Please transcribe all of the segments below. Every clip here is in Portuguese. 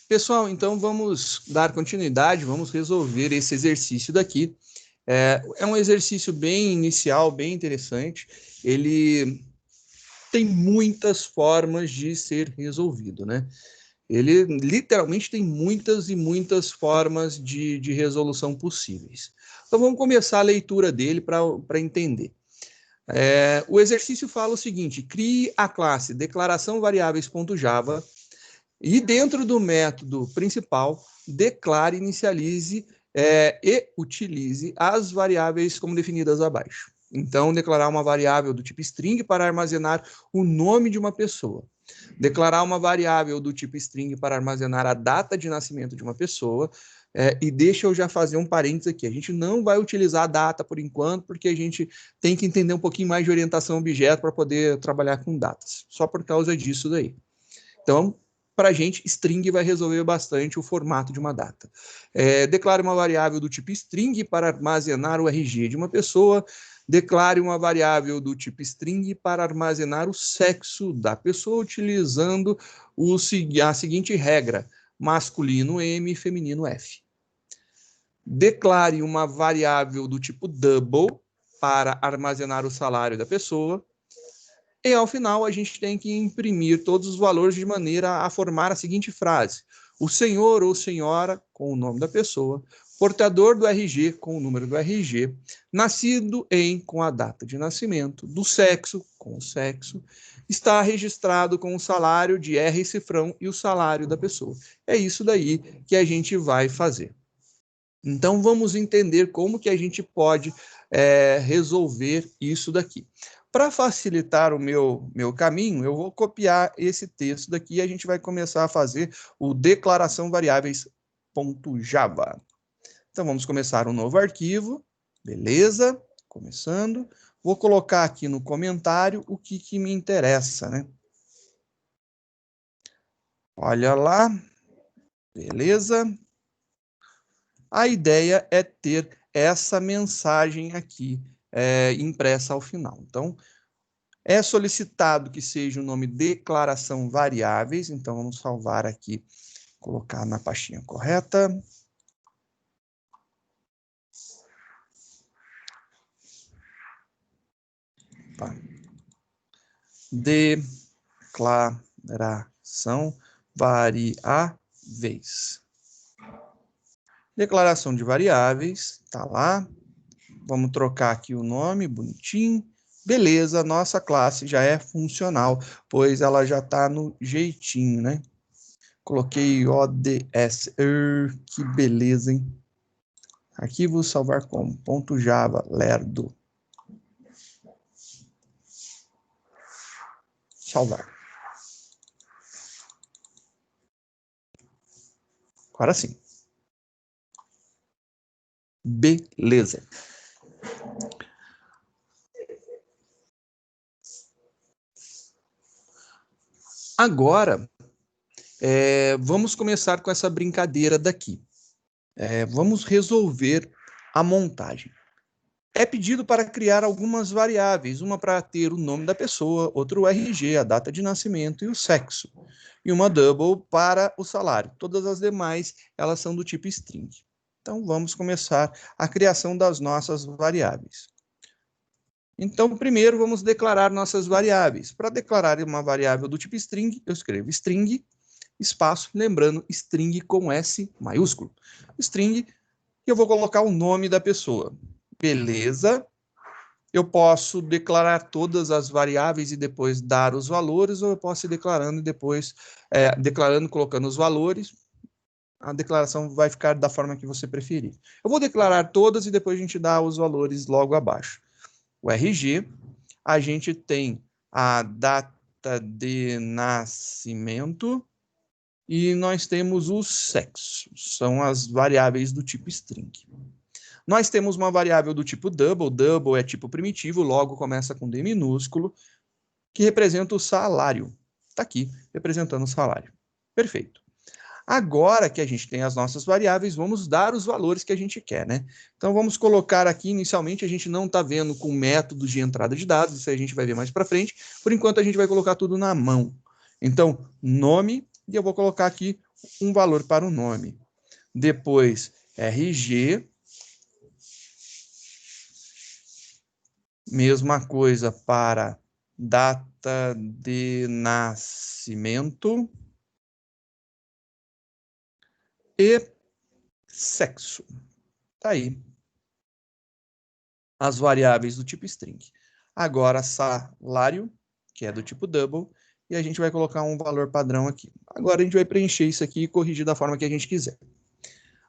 Pessoal, então vamos dar continuidade, vamos resolver esse exercício daqui. É um exercício bem inicial, bem interessante. Ele tem muitas formas de ser resolvido, né? Ele literalmente tem muitas e muitas formas de resolução possíveis. Então vamos começar a leitura dele para entender. O exercício fala o seguinte: crie a classe declaração variáveis.java e dentro do método principal, declare, inicialize e utilize as variáveis como definidas abaixo. Então, declarar uma variável do tipo string para armazenar o nome de uma pessoa. Declarar uma variável do tipo string para armazenar a data de nascimento de uma pessoa. E deixa eu já fazer um parênteses aqui. A gente não vai utilizar a data por enquanto, porque a gente tem que entender um pouquinho mais de orientação objeto para poder trabalhar com datas. Só por causa disso daí. Então, para a gente, string vai resolver bastante o formato de uma data. Declare uma variável do tipo string para armazenar o RG de uma pessoa. Declare uma variável do tipo string para armazenar o sexo da pessoa, utilizando a seguinte regra: masculino M, feminino F. Declare uma variável do tipo double para armazenar o salário da pessoa. E, ao final, a gente tem que imprimir todos os valores de maneira a formar a seguinte frase: o senhor ou senhora, com o nome da pessoa, portador do RG, com o número do RG, nascido em, com a data de nascimento, do sexo, com o sexo, está registrado com o salário de R cifrão e o salário da pessoa. É isso daí que a gente vai fazer. Então, vamos entender como que a gente pode resolver isso daqui. Para facilitar o meu caminho, eu vou copiar esse texto daqui e a gente vai começar a fazer o declaração variáveis.java. Então, vamos começar um novo arquivo. Beleza? Começando. Vou colocar aqui no comentário o que me interessa, né? Olha lá. Beleza? A ideia é ter essa mensagem aqui impressa ao final. Então, é solicitado que seja o nome declaração variáveis. Então, vamos salvar aqui, colocar na pastinha correta. Tá. Declaração variáveis. Declaração de variáveis, tá lá. Vamos trocar aqui o nome, bonitinho. Beleza, nossa classe já é funcional, pois ela já está no jeitinho, né? Coloquei ODS. Que beleza, hein? Arquivo salvar como .java lerdo. Salvar. Agora sim. Beleza. Agora, vamos começar com essa brincadeira daqui. Vamos resolver a montagem. É pedido para criar algumas variáveis, uma para ter o nome da pessoa, outra o RG, a data de nascimento e o sexo, e uma double para o salário. Todas as demais, elas são do tipo string. Então, vamos começar a criação das nossas variáveis. Então, primeiro, vamos declarar nossas variáveis. Para declarar uma variável do tipo string, eu escrevo string, espaço, lembrando, string com S maiúsculo. String, e eu vou colocar o nome da pessoa. Beleza. Eu posso declarar todas as variáveis e depois dar os valores, ou eu posso ir declarando e depois, colocando os valores. A declaração vai ficar da forma que você preferir. Eu vou declarar todas e depois a gente dá os valores logo abaixo. O RG, a gente tem a data de nascimento e nós temos o sexo. São as variáveis do tipo string. Nós temos uma variável do tipo double. Double é tipo primitivo, logo começa com D minúsculo, que representa o salário. Está aqui, representando o salário. Perfeito. Agora que a gente tem as nossas variáveis, vamos dar os valores que a gente quer, né? Então, vamos colocar aqui, inicialmente, a gente não está vendo com métodos de entrada de dados, isso a gente vai ver mais para frente. Por enquanto, a gente vai colocar tudo na mão. Então, nome, e eu vou colocar aqui um valor para o nome. Depois, RG. Mesma coisa para data de nascimento e sexo. Tá aí as variáveis do tipo string. Agora, salário, que é do tipo double, e a gente vai colocar um valor padrão aqui. Agora a gente vai preencher isso aqui e corrigir da forma que a gente quiser.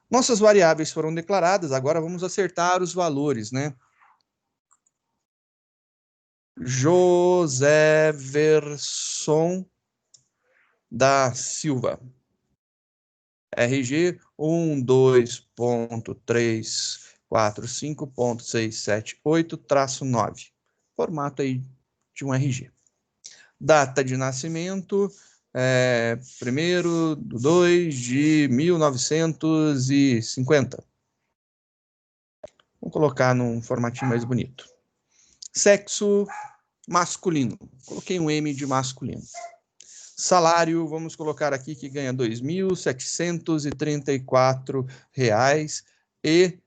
Nossas variáveis foram declaradas, agora vamos acertar os valores, né? José Verson da Silva. RG 12.345.678-9. Formato aí de um RG. Data de nascimento, 1º de 2 de 1950. Vamos colocar num formatinho mais bonito. Sexo masculino. Coloquei um M de masculino. Salário, vamos colocar aqui que ganha R$ 2.734,25. R$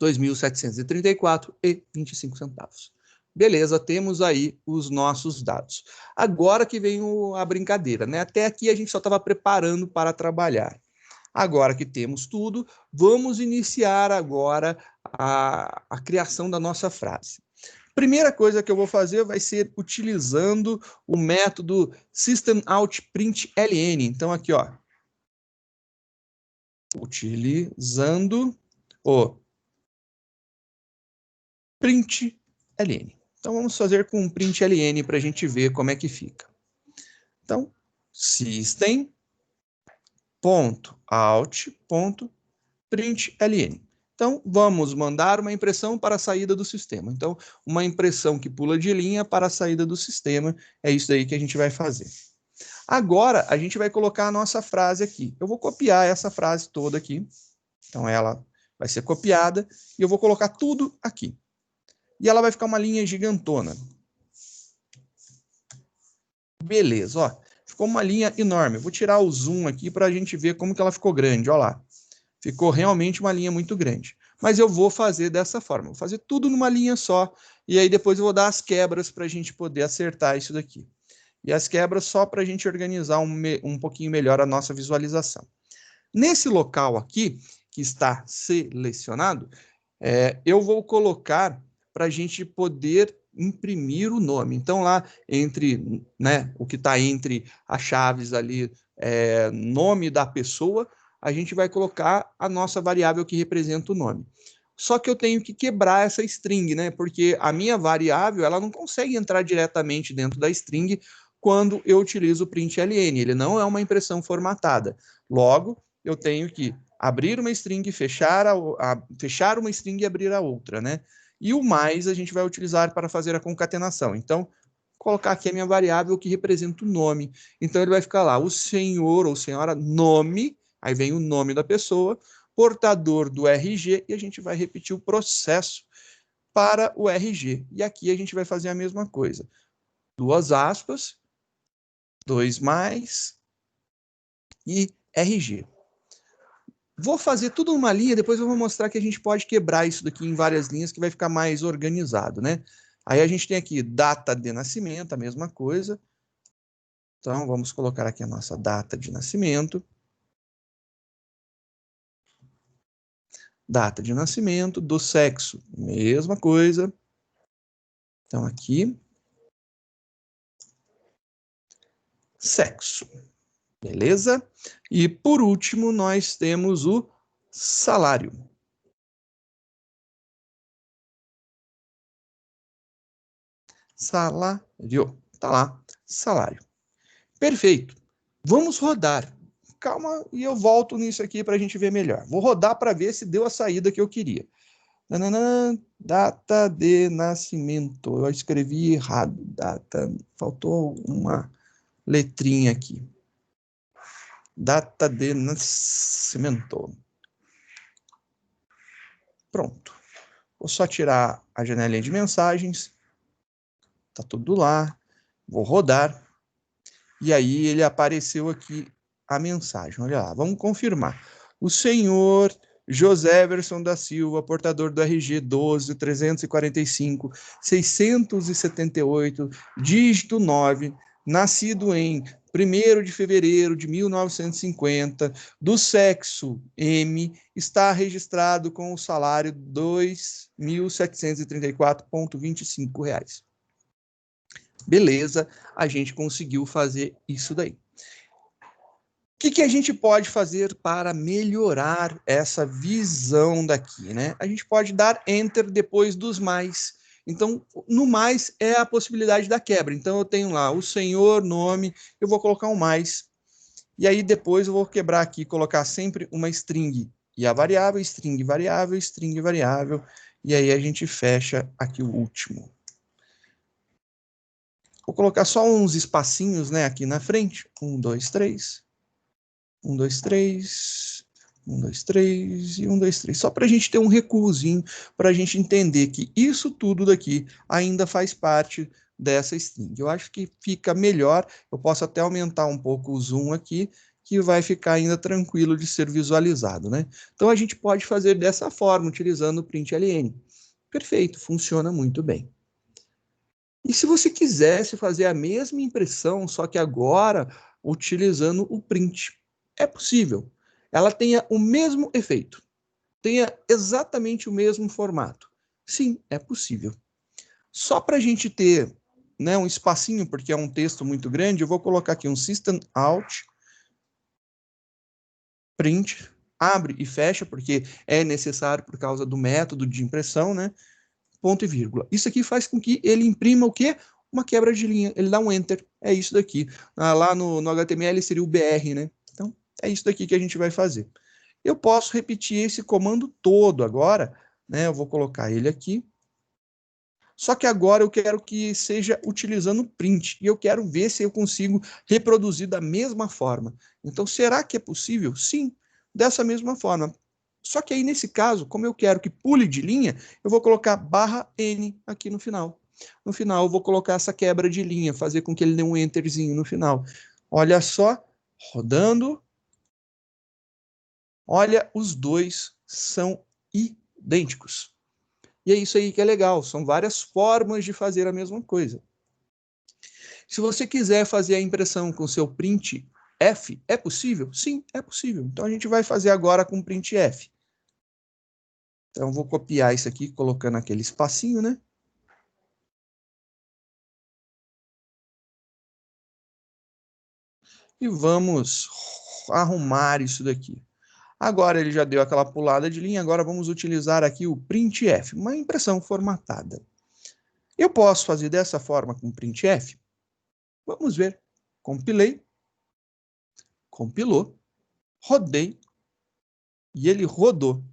2.734,25. Beleza, temos aí os nossos dados. Agora que vem a brincadeira, né? Até aqui a gente só estava preparando para trabalhar. Agora que temos tudo, vamos iniciar agora a criação da nossa frase. Primeira coisa que eu vou fazer vai ser utilizando o método systemoutprintln. Então, aqui, ó, utilizando o println. Então, vamos fazer com println para a gente ver como é que fica. Então, system.out.println. Então, vamos mandar uma impressão para a saída do sistema. Então, uma impressão que pula de linha para a saída do sistema. É isso aí que a gente vai fazer. Agora, a gente vai colocar a nossa frase aqui. Eu vou copiar essa frase toda aqui. Então, ela vai ser copiada e eu vou colocar tudo aqui. E ela vai ficar uma linha gigantona. Beleza, ó. Ficou uma linha enorme. Eu vou tirar o zoom aqui para a gente ver como que ela ficou grande. Ó lá. Ficou realmente uma linha muito grande. Mas eu vou fazer dessa forma. Vou fazer tudo numa linha só. E aí depois eu vou dar as quebras para a gente poder acertar isso daqui. E as quebras só para a gente organizar um pouquinho melhor a nossa visualização. Nesse local aqui, que está selecionado, eu vou colocar para a gente poder imprimir o nome. Então, lá entre, né, o que está entre as chaves ali, nome da pessoa, a gente vai colocar a nossa variável que representa o nome. Só que eu tenho que quebrar essa string, né? Porque a minha variável, ela não consegue entrar diretamente dentro da string quando eu utilizo o println. Ele não é uma impressão formatada. Logo, eu tenho que abrir uma string, fechar uma string e abrir a outra, né? E o mais a gente vai utilizar para fazer a concatenação. Então, colocar aqui a minha variável que representa o nome. Então, ele vai ficar lá, o senhor ou senhora, nome, aí vem o nome da pessoa, portador do RG, e a gente vai repetir o processo para o RG. E aqui a gente vai fazer a mesma coisa. 2 aspas, 2 mais e RG. Vou fazer tudo numa linha, depois eu vou mostrar que a gente pode quebrar isso daqui em várias linhas, que vai ficar mais organizado, né? Aí a gente tem aqui data de nascimento, a mesma coisa. Então, vamos colocar aqui a nossa data de nascimento. Data de nascimento, do sexo, mesma coisa. Então, aqui. Sexo. Beleza? E, por último, nós temos o salário. Salário. Tá lá, salário. Perfeito. Vamos rodar. Calma, e eu volto nisso aqui para a gente ver melhor. Vou rodar para ver se deu a saída que eu queria. Nananã, data de nascimento. Eu escrevi errado. Data. Faltou uma letrinha aqui. Data de nascimento. Pronto. Vou só tirar a janelinha de mensagens. Tá tudo lá. Vou rodar. E aí ele apareceu aqui a mensagem. Olha lá, vamos confirmar. O senhor José Everson da Silva, portador do RG 12.345.678, dígito 9, nascido em 1º de fevereiro de 1950, do sexo M, está registrado com o salário R$ 2.734,25. Beleza, a gente conseguiu fazer isso daí. O que a gente pode fazer para melhorar essa visão daqui, né? A gente pode dar Enter depois dos mais. Então, no mais é a possibilidade da quebra. Então, eu tenho lá o senhor, nome, eu vou colocar um mais. E aí, depois eu vou quebrar aqui, colocar sempre uma string. E a variável, string variável, string variável. E aí a gente fecha aqui o último. Vou colocar só uns espacinhos, né, aqui na frente. 1, 2, 3. 1, 2, 3, 1, 2, 3 e 1, 2, 3. Só para a gente ter um recuozinho, para a gente entender que isso tudo daqui ainda faz parte dessa string. Eu acho que fica melhor, eu posso até aumentar um pouco o zoom aqui, que vai ficar ainda tranquilo de ser visualizado, né? Então a gente pode fazer dessa forma, utilizando o println. Perfeito, funciona muito bem. E se você quisesse fazer a mesma impressão, só que agora utilizando o print, é possível. Ela tenha o mesmo efeito, tenha exatamente o mesmo formato. Sim, é possível. Só para a gente ter, né, um espacinho, porque é um texto muito grande, eu vou colocar aqui um System Out, print, abre e fecha, porque é necessário por causa do método de impressão, né? Ponto e vírgula. Isso aqui faz com que ele imprima o quê? Uma quebra de linha. Ele dá um enter. É isso daqui. Lá no HTML seria o BR, né? Então, é isso daqui que a gente vai fazer. Eu posso repetir esse comando todo agora, né? Eu vou colocar ele aqui. Só que agora eu quero que seja utilizando print. E eu quero ver se eu consigo reproduzir da mesma forma. Então, será que é possível? Sim, dessa mesma forma. Só que aí, nesse caso, como eu quero que pule de linha, eu vou colocar /n aqui no final. No final, eu vou colocar essa quebra de linha, fazer com que ele dê um enterzinho no final. Olha só, rodando. Olha, os dois são idênticos. E é isso aí que é legal, são várias formas de fazer a mesma coisa. Se você quiser fazer a impressão com seu print F, é possível? Sim, é possível. Então a gente vai fazer agora com print F. Então vou copiar isso aqui, colocando aquele espacinho, né? E vamos arrumar isso daqui. Agora ele já deu aquela pulada de linha, agora vamos utilizar aqui o printf, uma impressão formatada. Eu posso fazer dessa forma com printf? Vamos ver. Compilei, compilou, rodei e ele rodou.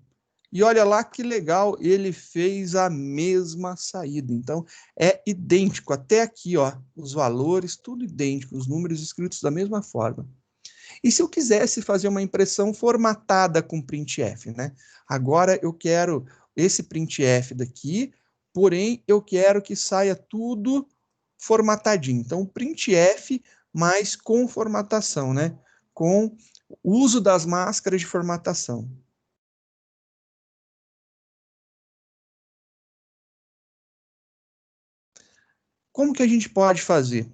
E olha lá que legal, ele fez a mesma saída. Então, é idêntico. Até aqui, ó, os valores, tudo idêntico, os números escritos da mesma forma. E se eu quisesse fazer uma impressão formatada com printf, né? Agora eu quero esse printf daqui, porém eu quero que saia tudo formatadinho. Então, printf, mas com formatação, né? Com o uso das máscaras de formatação. Como que a gente pode fazer?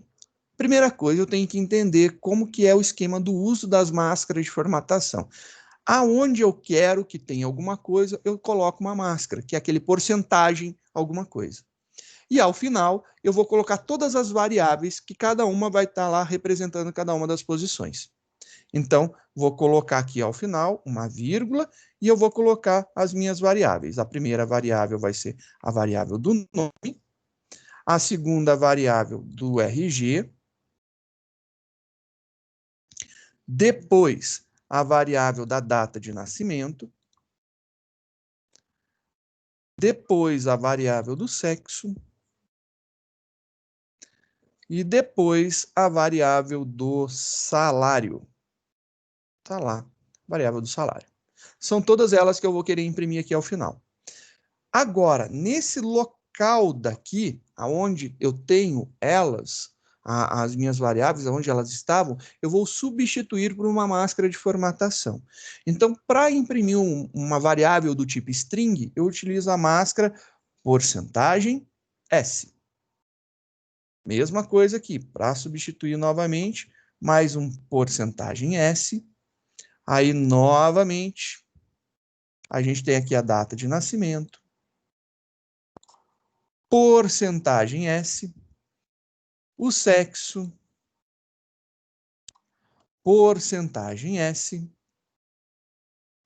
Primeira coisa, eu tenho que entender como que é o esquema do uso das máscaras de formatação. Aonde eu quero que tenha alguma coisa, eu coloco uma máscara, que é aquele porcentagem alguma coisa. E ao final, eu vou colocar todas as variáveis que cada uma vai estar lá representando cada uma das posições. Então, vou colocar aqui ao final uma vírgula e eu vou colocar as minhas variáveis. A primeira variável vai ser a variável do nome, a segunda variável do RG, depois a variável da data de nascimento, depois a variável do sexo e depois a variável do salário. Tá lá, variável do salário. São todas elas que eu vou querer imprimir aqui ao final. Agora, nesse local daqui, aonde eu tenho elas, as minhas variáveis, onde elas estavam, eu vou substituir por uma máscara de formatação. Então, para imprimir uma variável do tipo string, eu utilizo a máscara porcentagem S. Mesma coisa aqui, para substituir novamente, mais um porcentagem S. Aí, novamente, a gente tem aqui a data de nascimento, porcentagem S, o sexo, porcentagem S,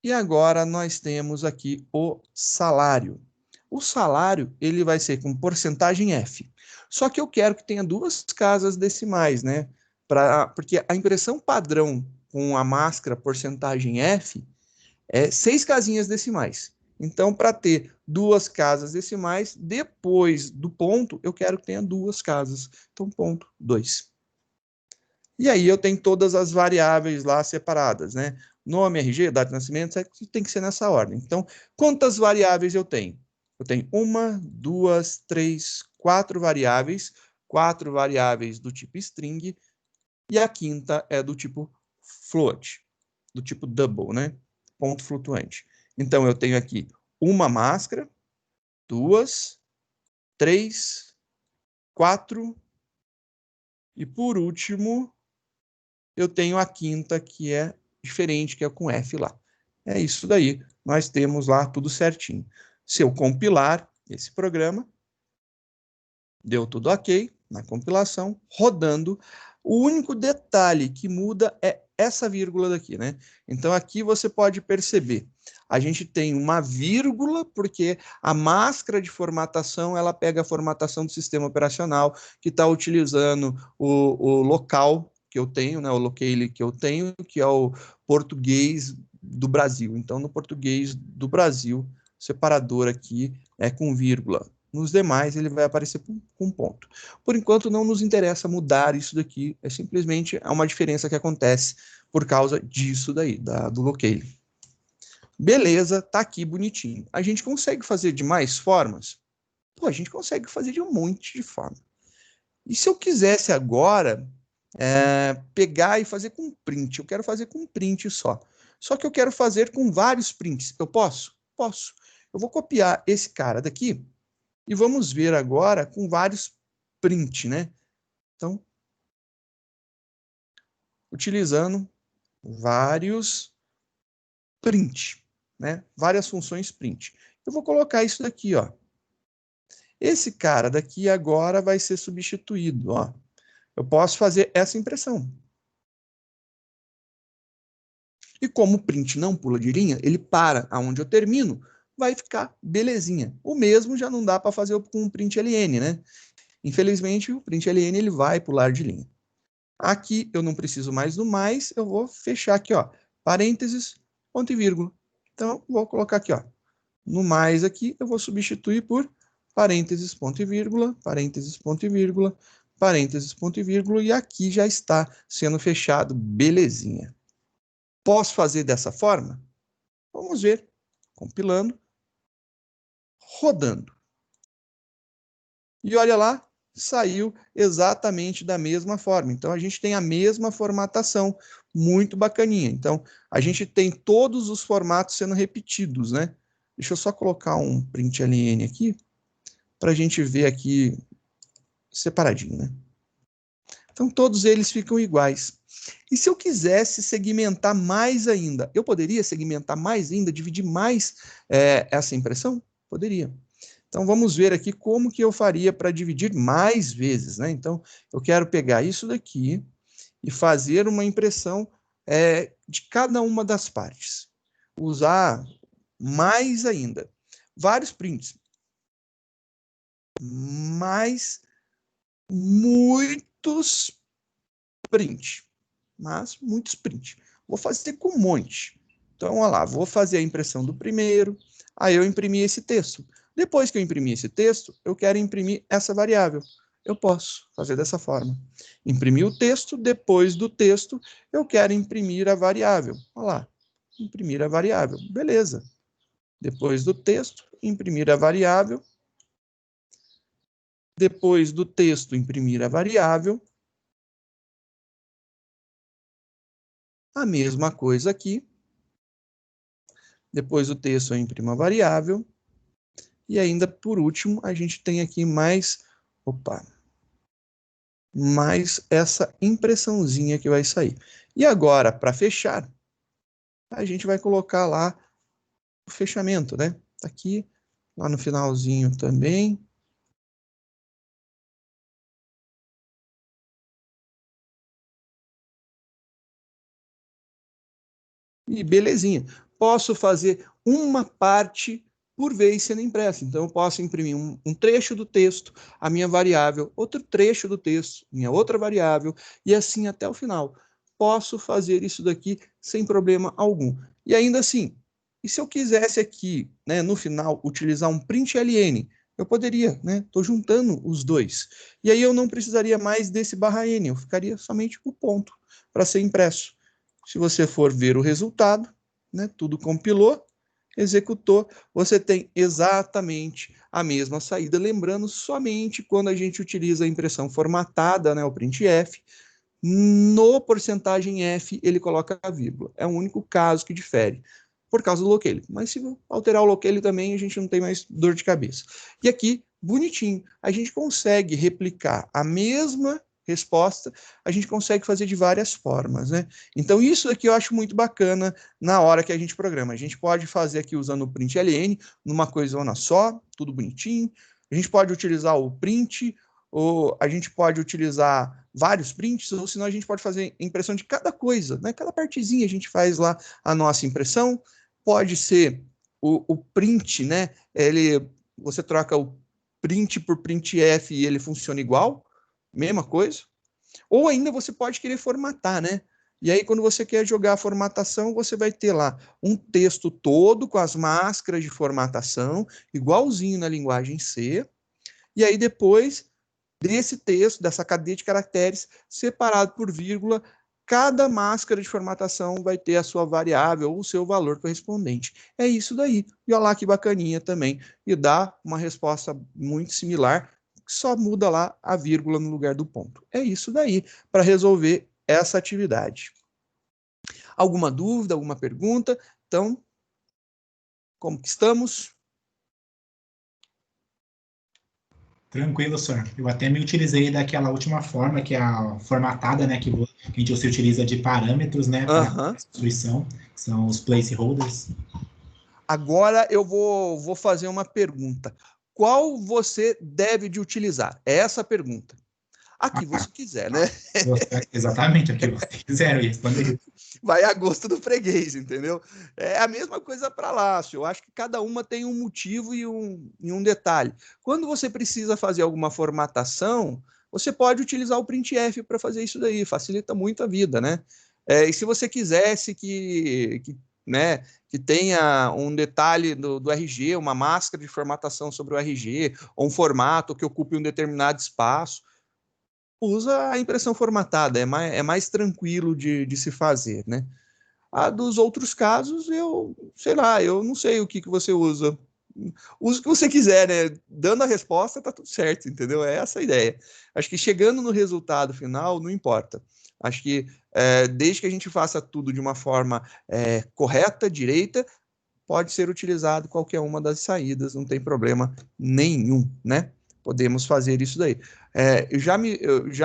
e agora nós temos aqui o salário. O salário, ele vai ser com porcentagem F. Só que eu quero que tenha 2 casas decimais, né? Porque a impressão padrão com a máscara porcentagem F é 6 casinhas decimais. Então, para ter 2 casas decimais, depois do ponto, eu quero que tenha 2 casas. Então, ponto 2. E aí eu tenho todas as variáveis lá separadas, né? Nome, RG, data de nascimento, tem que ser nessa ordem. Então, quantas variáveis eu tenho? Eu tenho 1, 2, 3, 4 variáveis. 4 variáveis do tipo string. E a quinta é do tipo float, do tipo double, né? Ponto flutuante. Então, eu tenho aqui uma máscara, 2, 3, 4, e por último, eu tenho a quinta, que é diferente, que é com F lá. É isso daí, nós temos lá tudo certinho. Se eu compilar esse programa, deu tudo ok na compilação, rodando. O único detalhe que muda é essa vírgula daqui, né? Então, aqui você pode perceber, a gente tem uma vírgula, porque a máscara de formatação, ela pega a formatação do sistema operacional, que está utilizando o local que eu tenho, né? O locale que eu tenho, que é o português do Brasil. Então, no português do Brasil, o separador aqui é com vírgula. Nos demais, ele vai aparecer com ponto. Por enquanto, não nos interessa mudar isso daqui, é simplesmente uma diferença que acontece por causa disso daí, do locale. Beleza, tá aqui bonitinho. A gente consegue fazer de mais formas? Pô, a gente consegue fazer de um monte de forma. E se eu quisesse agora pegar e fazer com print? Eu quero fazer com print só. Só que eu quero fazer com vários prints. Eu posso? Posso. Eu vou copiar esse cara daqui e vamos ver agora com vários print, né? Então, utilizando vários print, né? Várias funções print. Eu vou colocar isso daqui, ó. Esse cara daqui agora vai ser substituído, ó. Eu posso fazer essa impressão. E como o print não pula de linha, ele para aonde eu termino, vai ficar belezinha. O mesmo já não dá para fazer com o print ln, né? Infelizmente, o print ln ele vai pular de linha. Aqui eu não preciso mais do mais, eu vou fechar aqui, ó, parênteses, ponto e vírgula. Então, vou colocar aqui, ó, no mais aqui, eu vou substituir por parênteses, ponto e vírgula, parênteses, ponto e vírgula, parênteses, ponto e vírgula, e aqui já está sendo fechado, belezinha. Posso fazer dessa forma? Vamos ver. Compilando, rodando. E olha lá, saiu exatamente da mesma forma. Então, a gente tem a mesma formatação, muito bacaninha. Então, a gente tem todos os formatos sendo repetidos, né? Deixa eu só colocar um println aqui, para a gente ver aqui separadinho, né? Então, todos eles ficam iguais. E se eu quisesse segmentar mais ainda, eu poderia segmentar mais ainda, dividir mais essa impressão? Poderia. Então, vamos ver aqui como que eu faria para dividir mais vezes, né? Então, eu quero pegar isso daqui e fazer uma impressão de cada uma das partes. Usar mais ainda. Vários prints. Mais muitos print. Mas muitos print. Vou fazer com um monte. Então, olha lá, vou fazer a impressão do primeiro, aí eu imprimi esse texto. Depois que eu imprimir esse texto, eu quero imprimir essa variável. Eu posso fazer dessa forma. Imprimir o texto, depois do texto, eu quero imprimir a variável. Olha lá, imprimir a variável. Beleza. Depois do texto, imprimir a variável. Depois do texto, imprimir a variável. A mesma coisa aqui. Depois do texto eu imprimo a variável. E ainda, por último, a gente tem aqui mais essa impressãozinha que vai sair. E agora, para fechar, a gente vai colocar lá o fechamento, né? Tá aqui, lá no finalzinho também. E belezinha. Posso fazer uma parte por vez sendo impressa. Então, eu posso imprimir um trecho do texto, a minha variável, outro trecho do texto, minha outra variável, e assim até o final. Posso fazer isso daqui sem problema algum. E ainda assim, e se eu quisesse aqui, né, no final, utilizar um print ln, eu poderia, né? Estou juntando os dois. E aí eu não precisaria mais desse barra n, eu ficaria somente o ponto para ser impresso. Se você for ver o resultado, né, tudo compilou, executou, você tem exatamente a mesma saída. Lembrando, somente quando a gente utiliza a impressão formatada, né, o printf, no porcentagem F ele coloca a vírgula. É o único caso que difere, por causa do locale. Mas se alterar o locale também, a gente não tem mais dor de cabeça. E aqui, bonitinho, a gente consegue replicar a mesma resposta, a gente consegue fazer de várias formas, né? Então, isso aqui eu acho muito bacana na hora que a gente programa. A gente pode fazer aqui usando o println, numa coisona só, tudo bonitinho. A gente pode utilizar o print, ou a gente pode utilizar vários prints, ou senão a gente pode fazer impressão de cada coisa, né? Cada partezinha a gente faz lá a nossa impressão. Pode ser o print, né? Você troca o print por printf e ele funciona igual, mesma coisa. Ou ainda você pode querer formatar, né? E aí, quando você quer jogar a formatação, você vai ter lá um texto todo com as máscaras de formatação, igualzinho na linguagem C. E aí, depois desse texto, dessa cadeia de caracteres, separado por vírgula, cada máscara de formatação vai ter a sua variável ou o seu valor correspondente. É isso daí. E olha lá que bacaninha também. E dá uma resposta muito similar, só muda lá a vírgula no lugar do ponto. É isso daí para resolver essa atividade. Alguma dúvida, alguma pergunta? Então, como que estamos? Tranquilo, senhor. Eu até me utilizei daquela última forma, que é a formatada, né, que a gente se utiliza de parâmetros, né, para Aham. substituição, que são os placeholders. Agora eu vou fazer uma pergunta. Qual você deve de utilizar? É essa a pergunta. A que Ah, você quiser, né? exatamente, o que você quiser, eu ia responder isso. Vai a gosto do freguês, entendeu? É a mesma coisa para Lácio. Eu acho que cada uma tem um motivo e um detalhe. Quando você precisa fazer alguma formatação, você pode utilizar o printf para fazer isso daí, facilita muito a vida, né? E se você quisesse né, que tenha um detalhe do RG, uma máscara de formatação sobre o RG, ou um formato que ocupe um determinado espaço, usa a impressão formatada, é mais tranquilo de se fazer, né? A dos outros casos, sei lá, eu não sei o que você usa. Usa o que você quiser, né? Dando a resposta, tá tudo certo, entendeu? É essa a ideia. Acho que chegando no resultado final, não importa. Acho que desde que a gente faça tudo de uma forma correta, direita, pode ser utilizado qualquer uma das saídas, não tem problema nenhum, né? Podemos fazer isso daí. Já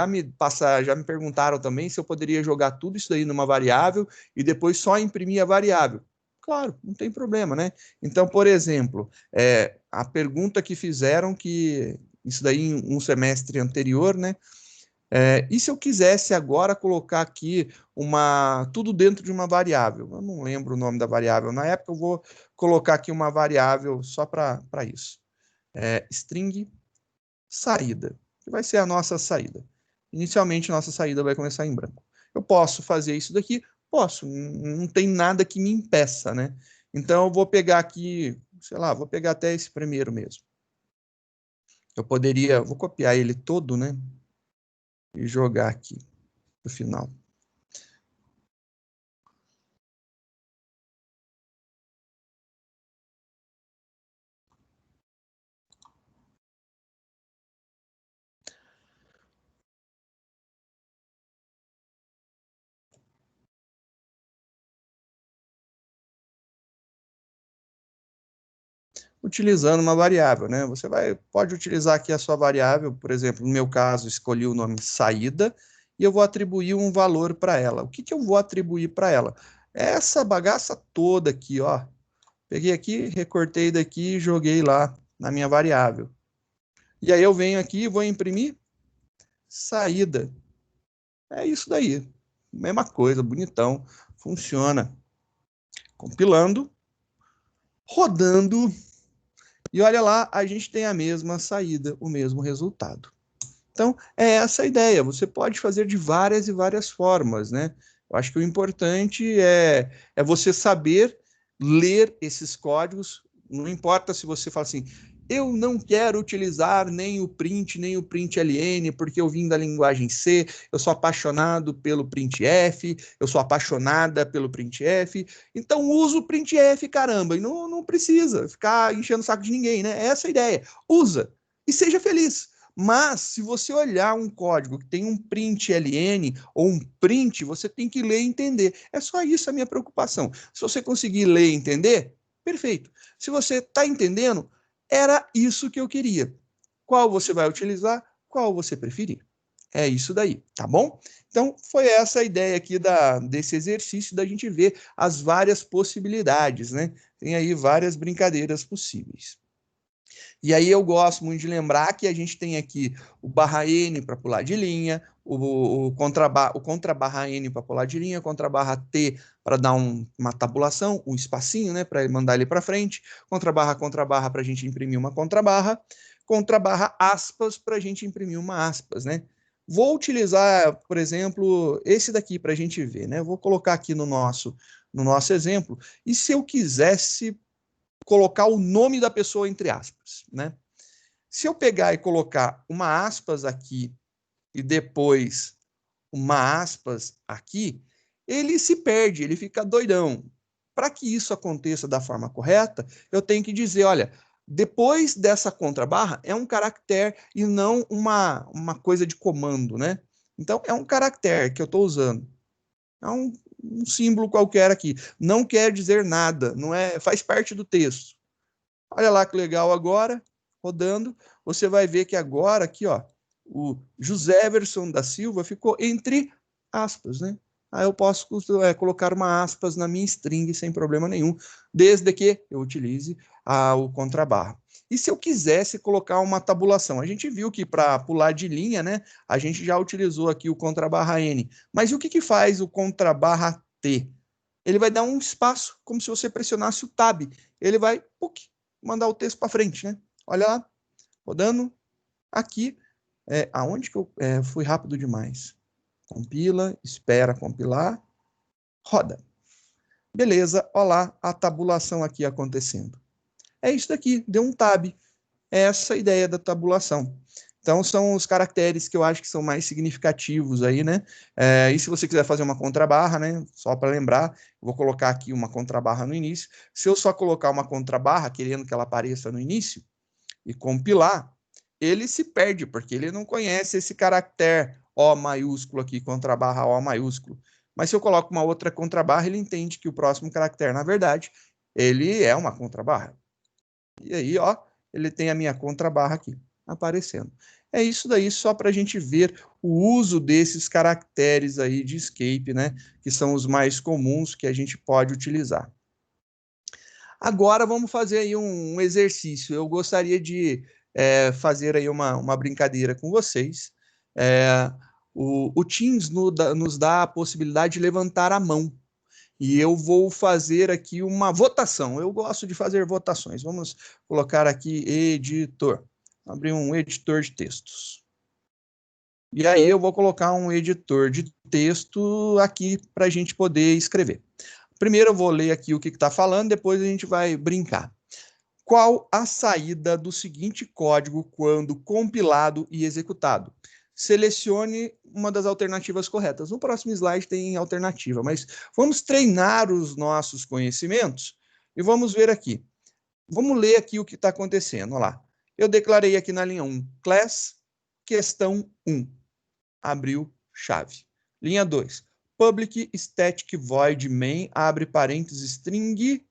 me perguntaram também se eu poderia jogar tudo isso daí numa variável e depois só imprimir a variável. Claro, não tem problema, né? Então, por exemplo, a pergunta que fizeram que isso daí em um semestre anterior, né? E se eu quisesse agora colocar aqui tudo dentro de uma variável? Eu não lembro o nome da variável. Na época eu vou colocar aqui uma variável só para isso. String saída, que vai ser a nossa saída. Inicialmente, nossa saída vai começar em branco. Eu posso fazer isso daqui? Posso, não tem nada que me impeça, né? Então eu vou pegar aqui, sei lá, vou pegar até esse primeiro mesmo. Vou copiar ele todo, né? E jogar aqui no final. utilizando uma variável, né? Você pode utilizar aqui a sua variável, por exemplo, no meu caso, escolhi o nome saída, e eu vou atribuir um valor para ela. O que eu vou atribuir para ela? Essa bagaça toda aqui, ó. Peguei aqui, recortei daqui e joguei lá na minha variável. E aí eu venho aqui e vou imprimir saída. É isso daí. Mesma coisa, bonitão. Funciona. Compilando, rodando. E olha lá, a gente tem a mesma saída, o mesmo resultado. Então, é essa a ideia. Você pode fazer de várias e várias formas, né? Eu acho que o importante é você saber ler esses códigos. Não importa se você fala assim, eu não quero utilizar nem o print ln, porque eu vim da linguagem C, eu sou apaixonado pelo printf, eu sou apaixonada pelo printf, então usa o printf, caramba, e não precisa ficar enchendo o saco de ninguém, né? É essa a ideia. Usa e seja feliz. Mas, se você olhar um código que tem um print ln ou um print, você tem que ler e entender. É só isso a minha preocupação. Se você conseguir ler e entender, perfeito. Se você está entendendo, era isso que eu queria. Qual você vai utilizar, qual você preferir. É isso daí, tá bom? Então, foi essa a ideia aqui desse exercício, da gente ver as várias possibilidades, né? Tem aí várias brincadeiras possíveis. E aí eu gosto muito de lembrar que a gente tem aqui o barra N para pular de linha, o contra barra N para pular de linha, contra barra T para dar uma tabulação, um espacinho, né, para mandar ele para frente, contra barra para a gente imprimir uma contra barra aspas para a gente imprimir uma aspas, né? Vou utilizar, por exemplo, esse daqui para a gente ver, né? Vou colocar aqui no nosso exemplo. E se eu quisesse colocar o nome da pessoa entre aspas, né? Se eu pegar e colocar uma aspas aqui e depois uma aspas aqui, ele se perde, ele fica doidão. Para que isso aconteça da forma correta, eu tenho que dizer, olha, depois dessa contrabarra é um caractere e não uma coisa de comando, né? Então, é um caractere que eu estou usando. É um símbolo qualquer aqui. Não quer dizer nada, não é, faz parte do texto. Olha lá que legal agora, rodando, você vai ver que agora aqui, ó, o Joséverson da Silva ficou entre aspas, né? Aí eu posso colocar uma aspas na minha string sem problema nenhum, desde que eu utilize o contrabarra. E se eu quisesse colocar uma tabulação? A gente viu que para pular de linha, né, a gente já utilizou aqui o contrabarra N. Mas o que faz o contrabarra T? Ele vai dar um espaço, como se você pressionasse o Tab. Ele vai mandar o texto para frente, né? Olha lá, rodando aqui. Aonde que eu fui rápido demais? Compila, espera compilar, roda. Beleza, olha lá a tabulação aqui acontecendo. É isso daqui, deu um tab. É essa a ideia da tabulação. Então, são os caracteres que eu acho que são mais significativos aí, né? E se você quiser fazer uma contrabarra, né? Só para lembrar, vou colocar aqui uma contrabarra no início. Se eu só colocar uma contrabarra, querendo que ela apareça no início, e compilar, ele se perde, porque ele não conhece esse caractere O maiúsculo aqui, contrabarra O maiúsculo. Mas se eu coloco uma outra contrabarra, ele entende que o próximo caractere, na verdade, ele é uma contrabarra. E aí, ó, ele tem a minha contrabarra aqui aparecendo. É isso daí, só para a gente ver o uso desses caracteres aí de escape, né? Que são os mais comuns que a gente pode utilizar. Agora vamos fazer aí um exercício. Eu gostaria de fazer aí uma brincadeira com vocês. O Teams nos dá a possibilidade de levantar a mão. E eu vou fazer aqui uma votação. Eu gosto de fazer votações. Vamos colocar aqui editor. Abrir um editor de textos. E aí eu vou colocar um editor de texto aqui para a gente poder escrever. Primeiro eu vou ler aqui o que está falando, depois a gente vai brincar. Qual a saída do seguinte código quando compilado e executado? Selecione uma das alternativas corretas. No próximo slide tem alternativa, mas vamos treinar os nossos conhecimentos e vamos ver aqui. Vamos ler aqui o que está acontecendo. Olha lá. Eu declarei aqui na linha 1, class, questão 1. Abriu chave. Linha 2, public static void main, abre parênteses, string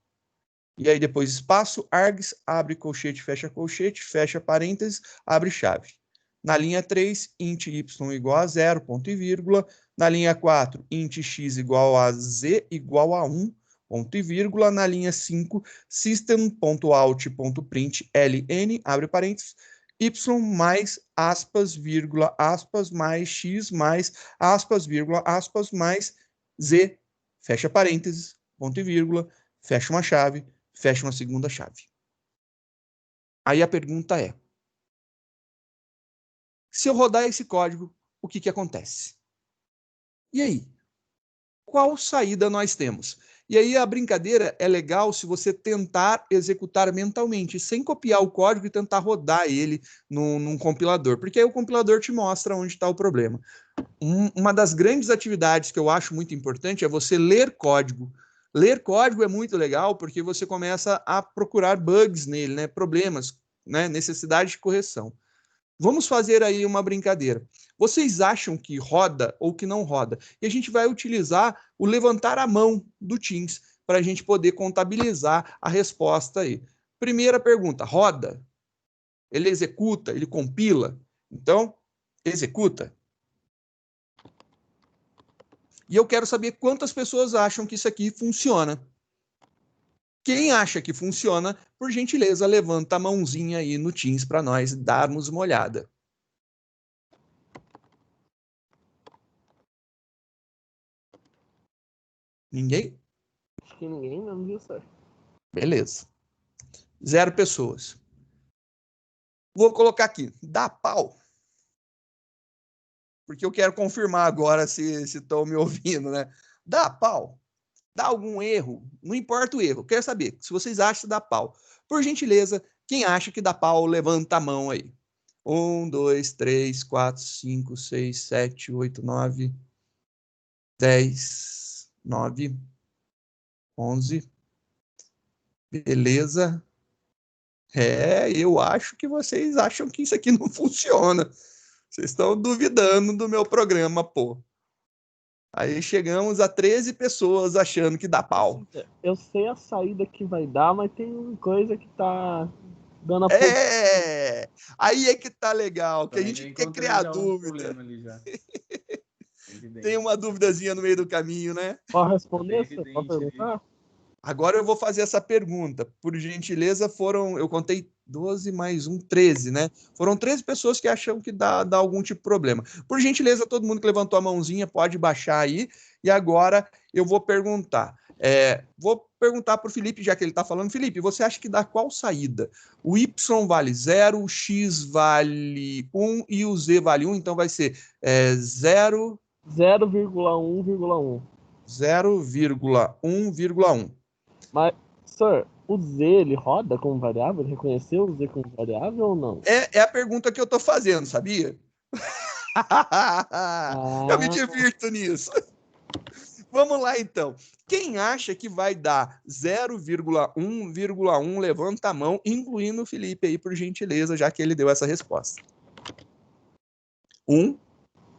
E aí depois espaço, args, abre colchete, fecha parênteses, abre chave. Na linha 3, int y igual a 0, ponto e vírgula. Na linha 4, int x igual a z igual a 1, ponto e vírgula. Na linha 5, system.out.print ln, abre parênteses, y mais aspas, vírgula, aspas, mais x, mais aspas, vírgula, aspas, mais z, fecha parênteses, ponto e vírgula, fecha uma chave, fecha uma segunda chave. Aí a pergunta é, se eu rodar esse código, o que acontece? E aí? Qual saída nós temos? E aí a brincadeira é legal se você tentar executar mentalmente, sem copiar o código e tentar rodar ele num compilador, porque aí o compilador te mostra onde está o problema. Uma das grandes atividades que eu acho muito importante é você ler código. Ler código é muito legal porque você começa a procurar bugs nele, né? Problemas, né? Necessidade de correção. Vamos fazer aí uma brincadeira. Vocês acham que roda ou que não roda? E a gente vai utilizar o levantar a mão do Teams para a gente poder contabilizar a resposta aí. Primeira pergunta, roda? Ele executa? Ele compila? Então, executa. E eu quero saber quantas pessoas acham que isso aqui funciona. Quem acha que funciona, por gentileza, levanta a mãozinha aí no Teams para nós darmos uma olhada. Ninguém? Acho que ninguém mesmo viu certo. Beleza. 0 pessoas. Vou colocar aqui, dá pau. Porque eu quero confirmar agora se estão me ouvindo, né? Dá pau. Dá algum erro? Não importa o erro. Quero saber se vocês acham que dá pau. Por gentileza, quem acha que dá pau, levanta a mão aí. 1, 2, 3, 4, 5, 6, 7, 8, 9, 10, 9, 11. Beleza. Eu acho que vocês acham que isso aqui não funciona. Vocês estão duvidando do meu programa, pô. Aí chegamos a 13 pessoas achando que dá pau. Eu sei a saída que vai dar, mas tem coisa que tá dando a aí é que tá legal, que a gente quer criar dúvida. Tem uma duvidazinha no meio do caminho, né? Pode responder? Pode perguntar? Agora eu vou fazer essa pergunta. Por gentileza, eu contei 12 mais 1, 13, né? Foram 13 pessoas que acham que dá algum tipo de problema. Por gentileza, todo mundo que levantou a mãozinha pode baixar aí. E agora eu vou perguntar. Vou perguntar para o Felipe, já que ele está falando. Felipe, você acha que dá qual saída? O Y vale 0, o X vale 1 e o Z vale 1. Então vai ser 0... 0,1,1. 0,1,1. Mas, sir, o Z, ele roda como variável? Ele reconheceu o Z como variável ou não? É a pergunta que eu tô fazendo, sabia? Eu me divirto nisso. Vamos lá, então. Quem acha que vai dar 0,1,1, levanta a mão, incluindo o Felipe aí, por gentileza, já que ele deu essa resposta. 1.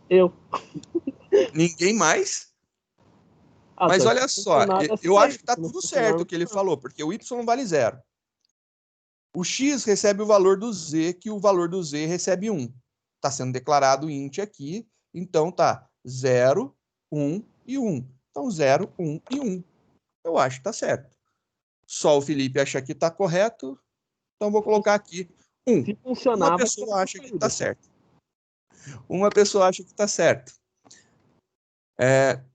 Eu. Ninguém mais? Mas olha só, eu acho que tá tudo certo o que ele falou, porque o Y vale 0. O X recebe o valor do Z, que o valor do Z recebe 1. Está sendo declarado int aqui, então tá 0, 1 e 1. Então 0, 1 e 1. Eu acho que tá certo. Só o Felipe acha que tá correto, então vou colocar aqui 1. Se funcionar, uma pessoa acha que tá certo. Uma pessoa acha que tá certo.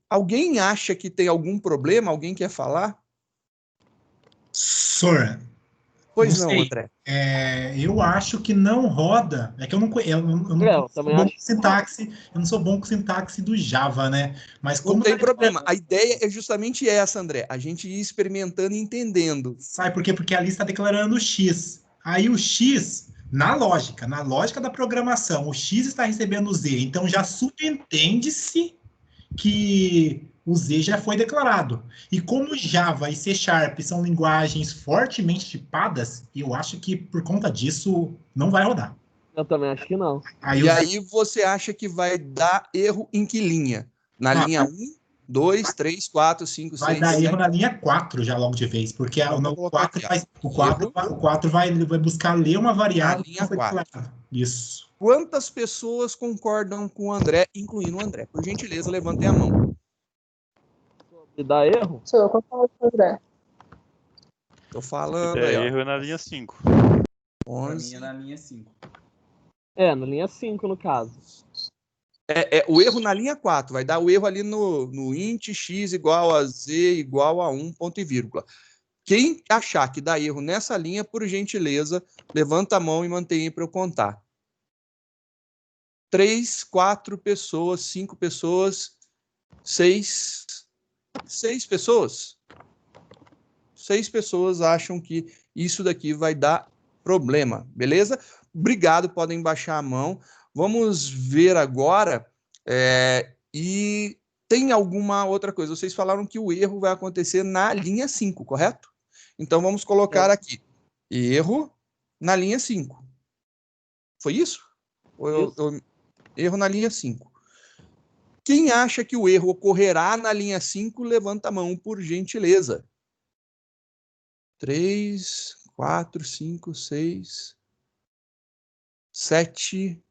Alguém acha que tem algum problema? Alguém quer falar? Sora. Pois não, André. Eu acho que não roda. É que eu não sou bom com sintaxe. Eu não sou bom com sintaxe do Java, né? Mas como não tem problema. A ideia é justamente essa, André. A gente ir experimentando e entendendo. Sabe por quê? Porque ali está declarando o X. Aí o X, na lógica da programação, o X está recebendo o Z. Então já subentende-se que o Z já foi declarado. E como Java e C# são linguagens fortemente tipadas, eu acho que por conta disso não vai rodar. Eu também acho que não. Aí você acha que vai dar erro em que linha? Na linha 1, 2, 3, 4, 5, Vai 6, dar 7. erro na linha 4 já logo de vez, porque Então, vou o colocar 4, aqui, ó. o 4 vai buscar ler uma Na variável que linha não foi 4. declarada. Isso. Quantas pessoas concordam com o André, incluindo o André? Por gentileza, levantem a mão. E dá erro? Sou eu concordo com o André. Tô falando É aí, ó. erro é na linha 5. Pra 11. mim é na linha 5. É, na linha 5, no caso. O erro na linha 4, vai dar o erro ali no int x igual a z igual a 1 ponto e vírgula. Quem achar que dá erro nessa linha, por gentileza, levanta a mão e mantém aí para eu contar. 3, 4 pessoas, 5 pessoas, 6 pessoas. 6 pessoas acham que isso daqui vai dar problema, beleza? Obrigado, podem baixar a mão. Vamos ver agora, e tem alguma outra coisa. Vocês falaram que o erro vai acontecer na linha 5, correto? Então, vamos colocar aqui, erro na linha 5. Foi isso? Erro na linha 5. Quem acha que o erro ocorrerá na linha 5, levanta a mão, por gentileza. 3, 4, 5, 6, 7.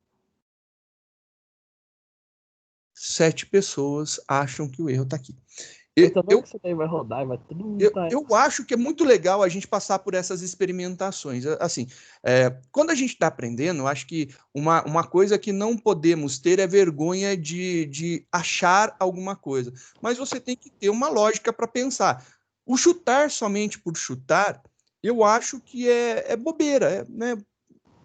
7 pessoas acham que o erro está aqui. Eu que você daí vai rodar e vai tudo. Eu acho que é muito legal a gente passar por essas experimentações. Assim, quando a gente está aprendendo, eu acho que uma coisa que não podemos ter é vergonha de achar alguma coisa. Mas você tem que ter uma lógica para pensar. O chutar somente por chutar, eu acho que é bobeira, né?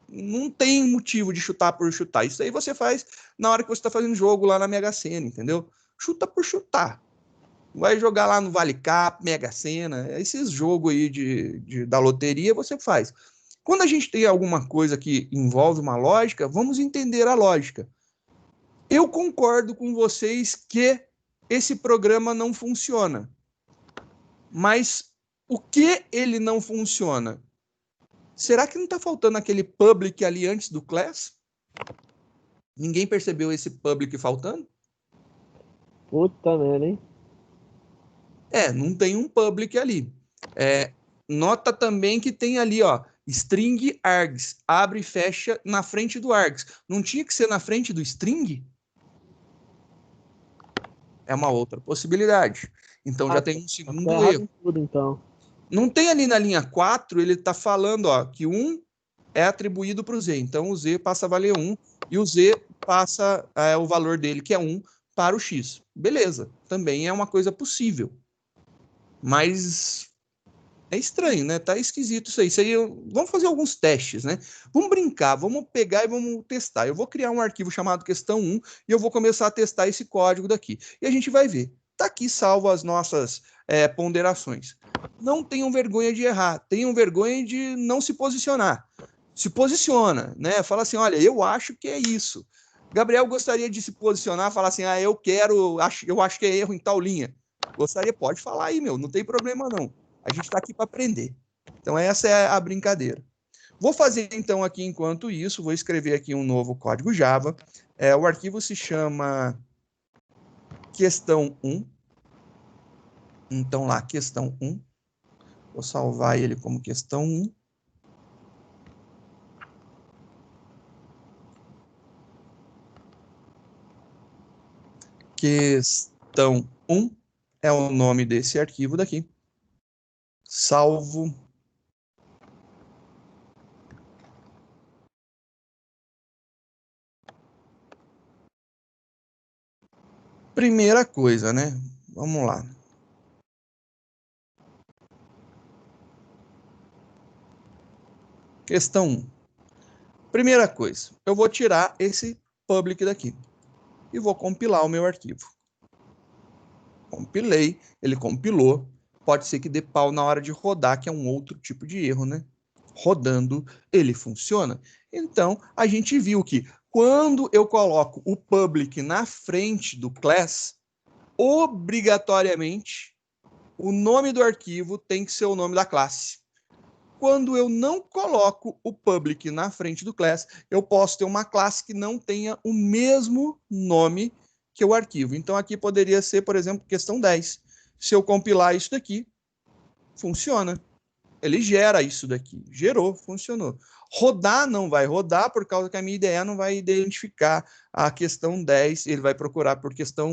Não tem motivo de chutar por chutar. Isso aí você faz na hora que você está fazendo jogo lá na Mega Sena, entendeu? Chuta por chutar. Vai jogar lá no Vale Cap, Mega Sena, esses jogos aí da loteria você faz. Quando a gente tem alguma coisa que envolve uma lógica, vamos entender a lógica. Eu concordo com vocês que esse programa não funciona. Mas o que ele não funciona? Será que não está faltando aquele public ali antes do class? Ninguém percebeu esse public faltando? Puta merda, hein? Não tem um public ali. Nota também que tem ali, ó, string args, abre e fecha na frente do args. Não tinha que ser na frente do string? É uma outra possibilidade. Então já tem um segundo erro. Tudo, então. Não tem ali na linha 4, ele está falando, ó, que 1 é atribuído para o Z. Então o Z passa a valer 1 e o Z passa o valor dele, que é 1, para o X. Beleza, também é uma coisa possível. Mas é estranho, né? Tá esquisito isso aí. Vamos fazer alguns testes, né? Vamos brincar, vamos pegar e vamos testar. Eu vou criar um arquivo chamado questão 1 e eu vou começar a testar esse código daqui. E a gente vai ver. Tá aqui salvo as nossas ponderações. Não tenham vergonha de errar, tenham vergonha de não se posicionar. Se posiciona, né? Fala assim, olha, eu acho que é isso. Gabriel gostaria de se posicionar, falar assim, eu acho que é erro em tal linha. Gostaria, pode falar aí, não tem problema não. A gente está aqui para aprender. Então, essa é a brincadeira. Vou fazer, então, aqui, enquanto isso, vou escrever aqui um novo código Java. O arquivo se chama questão 1. Então, lá, questão 1. Vou salvar ele como questão 1. Questão 1 é o nome desse arquivo daqui. Salvo. Primeira coisa, né? Vamos lá. Questão 1. Primeira coisa, eu vou tirar esse public daqui e vou compilar o meu arquivo. Compilei, ele compilou. Pode ser que dê pau na hora de rodar, que é um outro tipo de erro, né? Rodando, ele funciona. Então, a gente viu que quando eu coloco o public na frente do class, obrigatoriamente, o nome do arquivo tem que ser o nome da classe. Quando eu não coloco o public na frente do class, eu posso ter uma classe que não tenha o mesmo nome que o arquivo. Então, aqui poderia ser, por exemplo, questão 10. Se eu compilar isso daqui, funciona. Ele gera isso daqui. Gerou, funcionou. Rodar não vai rodar, por causa que a minha IDE não vai identificar a questão 10, ele vai procurar por questão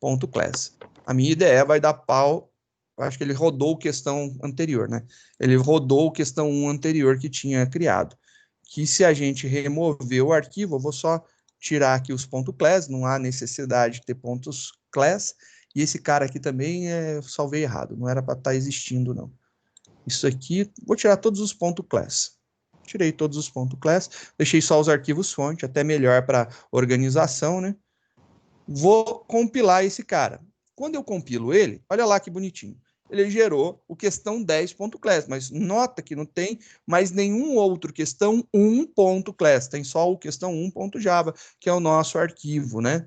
1.class. A minha IDE vai dar pau, eu acho que ele rodou questão anterior, né? Ele rodou questão 1 anterior que tinha criado. Que se a gente remover o arquivo, eu vou só tirar aqui os .class, não há necessidade de ter pontos class, e esse cara aqui também salvei errado, não era para estar existindo, não. Isso aqui, vou tirar todos os .class. Tirei todos os .class, deixei só os arquivos fonte, até melhor para organização, né? Vou compilar esse cara. Quando eu compilo ele, olha lá que bonitinho. Ele gerou o questão 10.class, mas nota que não tem mais nenhum outro questão 1.class, tem só o questão 1.java, que é o nosso arquivo, né?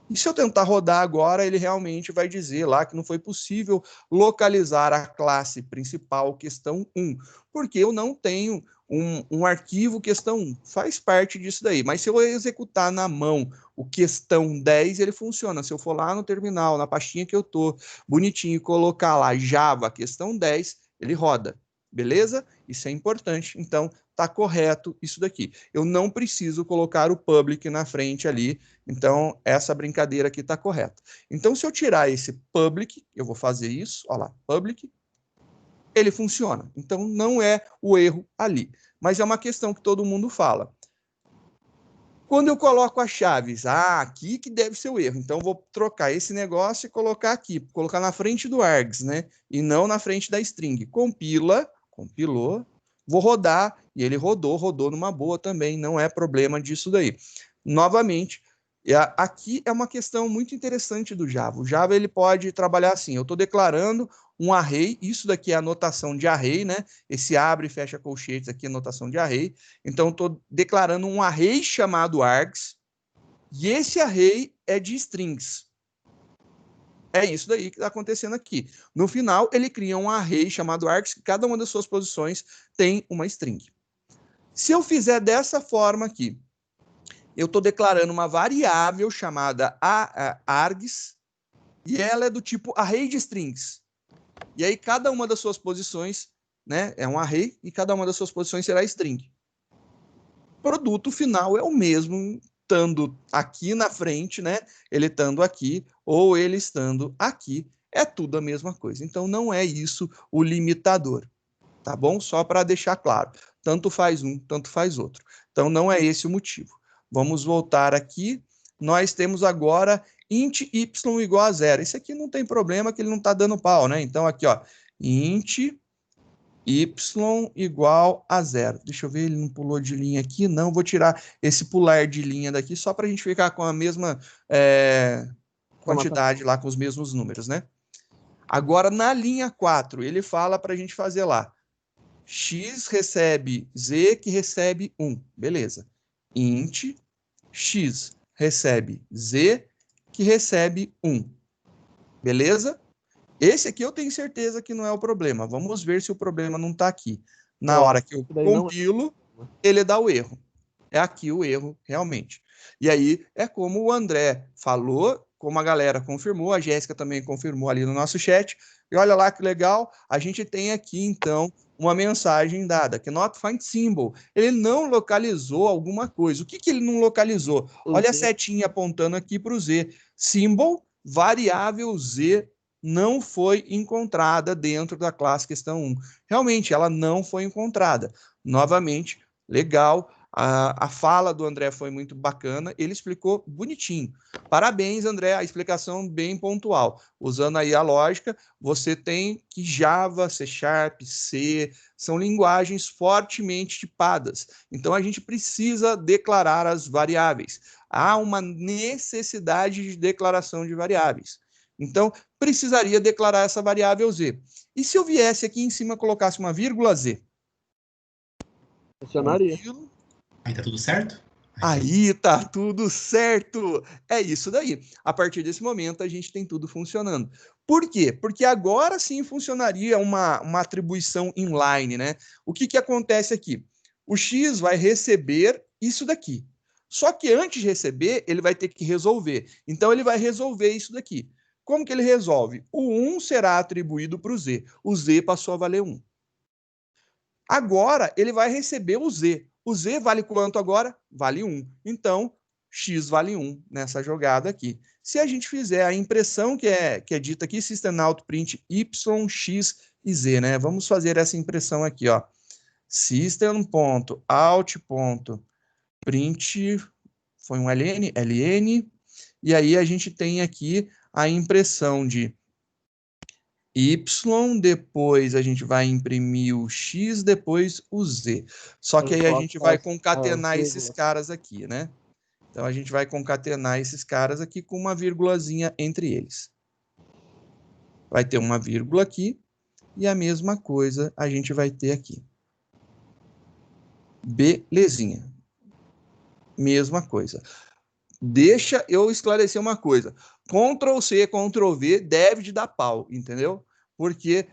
E se eu tentar rodar agora, ele realmente vai dizer lá que não foi possível localizar a classe principal questão 1, porque eu não tenho um arquivo questão 1. Faz parte disso daí. Mas se eu executar na mão o questão 10, ele funciona. Se eu for lá no terminal, na pastinha que eu tô, bonitinho, e colocar lá Java questão 10, ele roda. Beleza? Isso é importante. Então, tá correto isso daqui. Eu não preciso colocar o public na frente ali. Então, essa brincadeira aqui está correta. Então, se eu tirar esse public, eu vou fazer isso, olha lá, public, ele funciona. Então, não é o erro ali. Mas é uma questão que todo mundo fala. Quando eu coloco as chaves, aqui que deve ser o erro. Então, vou trocar esse negócio e colocar aqui, colocar na frente do args, né? E não na frente da string. Compilou, vou rodar, e ele rodou numa boa também, não é problema disso daí. Novamente, aqui é uma questão muito interessante do Java. O Java ele pode trabalhar assim, eu estou declarando um array, isso daqui é a notação de array, né? Esse abre e fecha colchetes aqui é a notação de array. Então, estou declarando um array chamado args, e esse array é de strings. É isso daí que está acontecendo aqui. No final, ele cria um array chamado args, que cada uma das suas posições tem uma string. Se eu fizer dessa forma aqui, eu estou declarando uma variável chamada args, e ela é do tipo array de strings. E aí, cada uma das suas posições, né, é um array, e cada uma das suas posições será string. O produto final é o mesmo, estando aqui na frente, né, ele estando aqui, ou ele estando aqui, é tudo a mesma coisa. Então, não é isso o limitador, tá bom? Só para deixar claro, tanto faz um, tanto faz outro. Então, não é esse o motivo. Vamos voltar aqui. Nós temos agora int y igual a 0. Esse aqui não tem problema, que ele não está dando pau, né? Então, aqui, ó, int y igual a 0. Deixa eu ver, ele não pulou de linha aqui. Não, vou tirar esse pular de linha daqui, só para a gente ficar com a mesma quantidade lá, com os mesmos números, né? Agora, na linha 4, ele fala para a gente fazer lá. X recebe Z, que recebe 1. Beleza. Int X recebe Z, que recebe 1. Beleza? Esse aqui eu tenho certeza que não é o problema. Vamos ver se o problema não está aqui. Na hora que eu compilo, ele dá o erro. É aqui o erro, realmente. E aí, é como o André falou, como a galera confirmou, a Jéssica também confirmou ali no nosso chat. E olha lá que legal, a gente tem aqui, então, uma mensagem dada, que not find symbol. Ele não localizou alguma coisa. O que ele não localizou? Olha a setinha apontando aqui para o Z. Symbol, variável Z, não foi encontrada dentro da classe questão 1. Realmente, ela não foi encontrada. Novamente, legal. A fala do André foi muito bacana, ele explicou bonitinho. Parabéns, André, a explicação bem pontual. Usando aí a lógica, você tem que Java, C#, C, são linguagens fortemente tipadas. Então, a gente precisa declarar as variáveis. Há uma necessidade de declaração de variáveis. Então, precisaria declarar essa variável Z. E se eu viesse aqui em cima e colocasse uma vírgula Z? Funcionaria. Aí tá tudo certo? Aí tá tudo certo. É isso daí. A partir desse momento, a gente tem tudo funcionando. Por quê? Porque agora sim funcionaria uma atribuição inline, né? O que acontece aqui? O X vai receber isso daqui. Só que antes de receber, ele vai ter que resolver. Então, ele vai resolver isso daqui. Como que ele resolve? O 1 será atribuído para o Z. O Z passou a valer 1. Agora, ele vai receber o Z. O Z vale quanto agora? Vale 1. Então, X vale 1 nessa jogada aqui. Se a gente fizer a impressão que é dita aqui, system.out.print Y, X e Z, né? Vamos fazer essa impressão aqui, ó. System.out.print, foi um ln, e aí a gente tem aqui a impressão de Y, depois a gente vai imprimir o X, depois o Z. Só que aí a gente vai concatenar esses caras aqui, né? Então a gente vai concatenar esses caras aqui com uma vírgulazinha entre eles. Vai ter uma vírgula aqui e a mesma coisa a gente vai ter aqui. Belezinha. Mesma coisa. Deixa eu esclarecer uma coisa. Ctrl+C, Ctrl+V deve de dar pau, entendeu? Porque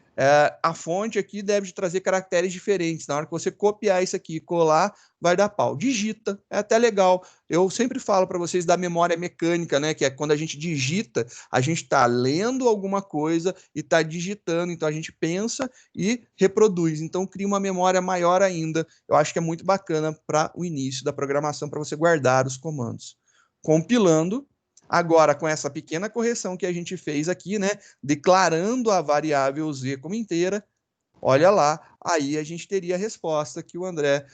a fonte aqui deve de trazer caracteres diferentes. Na hora que você copiar isso aqui e colar, vai dar pau. Digita, é até legal. Eu sempre falo para vocês da memória mecânica, né? Que é quando a gente digita, a gente está lendo alguma coisa e está digitando. Então a gente pensa e reproduz. Então cria uma memória maior ainda. Eu acho que é muito bacana para o início da programação, para você guardar os comandos. Compilando, agora com essa pequena correção que a gente fez aqui, né, declarando a variável Z como inteira, olha lá, aí a gente teria a resposta que o André,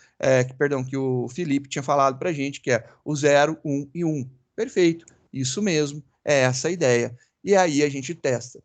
que o Felipe tinha falado para a gente, que é o 0, 1 e 1. Perfeito, isso mesmo, é essa a ideia. E aí a gente testa.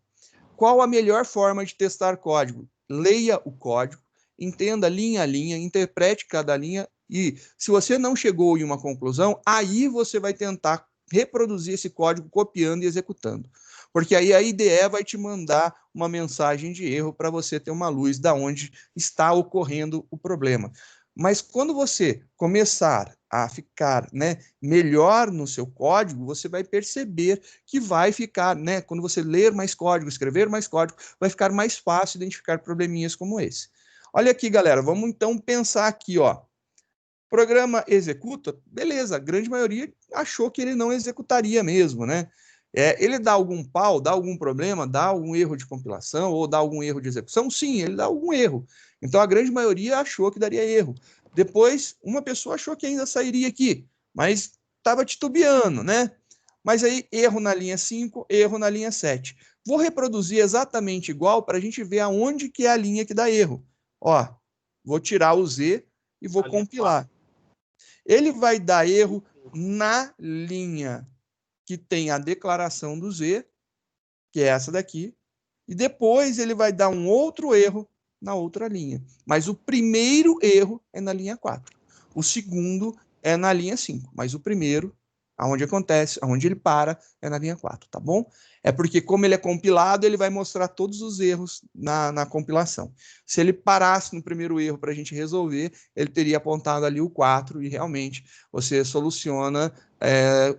Qual a melhor forma de testar código? Leia o código, entenda linha a linha, interprete cada linha e, se você não chegou em uma conclusão, aí você vai tentar reproduzir esse código copiando e executando. Porque aí a IDE vai te mandar uma mensagem de erro para você ter uma luz de onde está ocorrendo o problema. Mas quando você começar a ficar, né, melhor no seu código, você vai perceber que vai ficar, né, quando você ler mais código, escrever mais código, vai ficar mais fácil identificar probleminhas como esse. Olha aqui, galera, vamos então pensar aqui, ó. Programa executa, beleza, a grande maioria achou que ele não executaria mesmo, né? Ele dá algum pau, dá algum problema, dá algum erro de compilação ou dá algum erro de execução? Sim, ele dá algum erro. Então, a grande maioria achou que daria erro. Depois, uma pessoa achou que ainda sairia aqui, mas estava titubeando, né? Mas aí, erro na linha 5, erro na linha 7. Vou reproduzir exatamente igual para a gente ver aonde que é a linha que dá erro. Ó, vou tirar o Z e vou compilar. Ele vai dar erro na linha que tem a declaração do Z, que é essa daqui, e depois ele vai dar um outro erro na outra linha. Mas o primeiro erro é na linha 4. O segundo é na linha 5, mas o primeiro, aonde acontece, aonde ele para, é na linha 4, tá bom? É porque, como ele é compilado, ele vai mostrar todos os erros na compilação. Se ele parasse no primeiro erro para a gente resolver, ele teria apontado ali o 4 e realmente você soluciona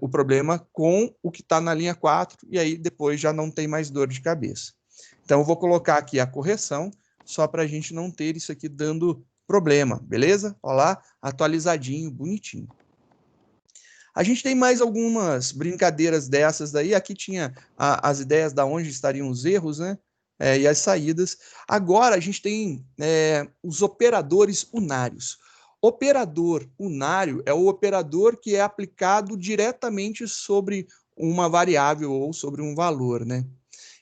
o problema com o que está na linha 4 e aí depois já não tem mais dor de cabeça. Então, eu vou colocar aqui a correção só para a gente não ter isso aqui dando problema, beleza? Olha lá, atualizadinho, bonitinho. A gente tem mais algumas brincadeiras dessas daí. Aqui tinha as ideias de onde estariam os erros, né? E as saídas. Agora a gente tem os operadores unários. Operador unário é o operador que é aplicado diretamente sobre uma variável ou sobre um valor, né?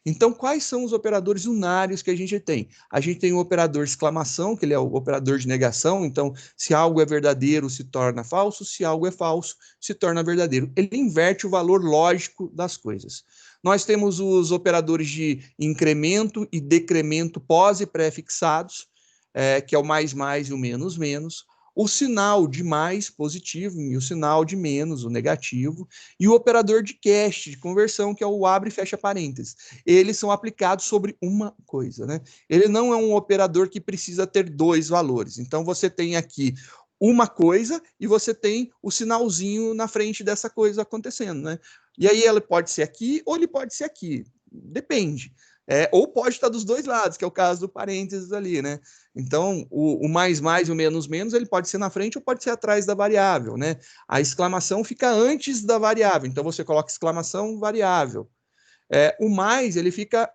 Então, quais são os operadores unários que a gente tem? A gente tem o operador de exclamação, que ele é o operador de negação. Então, se algo é verdadeiro, se torna falso. Se algo é falso, se torna verdadeiro. Ele inverte o valor lógico das coisas. Nós temos os operadores de incremento e decremento pós e pré-fixados, que é o mais e o menos. O sinal de mais, positivo, e o sinal de menos, o negativo, e o operador de cast, de conversão, que é o abre e fecha parênteses. Eles são aplicados sobre uma coisa, né? Ele não é um operador que precisa ter dois valores. Então, você tem aqui uma coisa e você tem o sinalzinho na frente dessa coisa acontecendo, né? E aí, ele pode ser aqui ou ele pode ser aqui. Depende. Ou pode estar dos dois lados, que é o caso do parênteses ali, né? Então, o mais e o menos, ele pode ser na frente ou pode ser atrás da variável, né? A exclamação fica antes da variável, então você coloca exclamação, variável. O mais, ele fica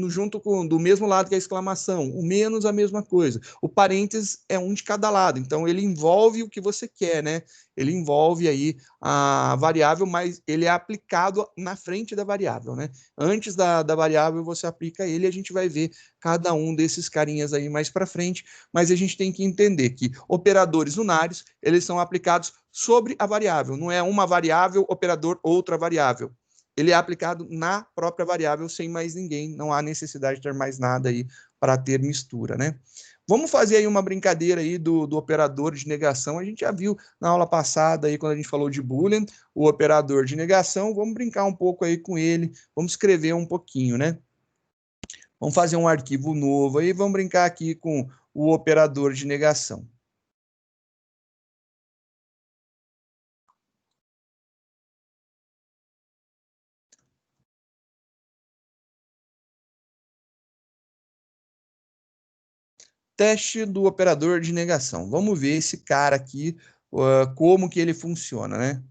junto do mesmo lado que a exclamação, o menos a mesma coisa. O parênteses é um de cada lado, então ele envolve o que você quer, né? Ele envolve aí a variável, mas ele é aplicado na frente da variável, né? Antes da variável você aplica ele, e a gente vai ver cada um desses carinhas aí mais para frente, mas a gente tem que entender que operadores unários, eles são aplicados sobre a variável, não é uma variável, operador, outra variável. Ele é aplicado na própria variável sem mais ninguém, não há necessidade de ter mais nada aí para ter mistura, né? Vamos fazer aí uma brincadeira aí do operador de negação. A gente já viu na aula passada aí, quando a gente falou de Boolean, o operador de negação. Vamos brincar um pouco aí com ele, vamos escrever um pouquinho, né? Vamos fazer um arquivo novo aí, vamos brincar aqui com o operador de negação. Teste do operador de negação. Vamos ver esse cara aqui, como que ele funciona, né?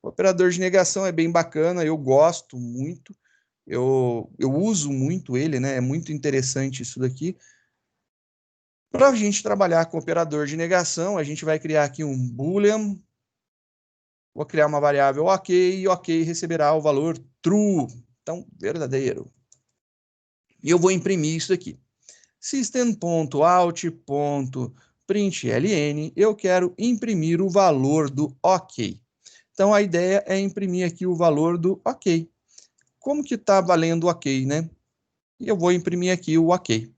O operador de negação é bem bacana, eu gosto muito, eu uso muito ele, né? É muito interessante isso daqui. Para a gente trabalhar com o operador de negação, a gente vai criar aqui um boolean, vou criar uma variável ok, e ok receberá o valor true, então verdadeiro. E eu vou imprimir isso aqui. System.out.println, eu quero imprimir o valor do ok. Então, a ideia é imprimir aqui o valor do ok. Como que está valendo o ok, né? E eu vou imprimir aqui o ok.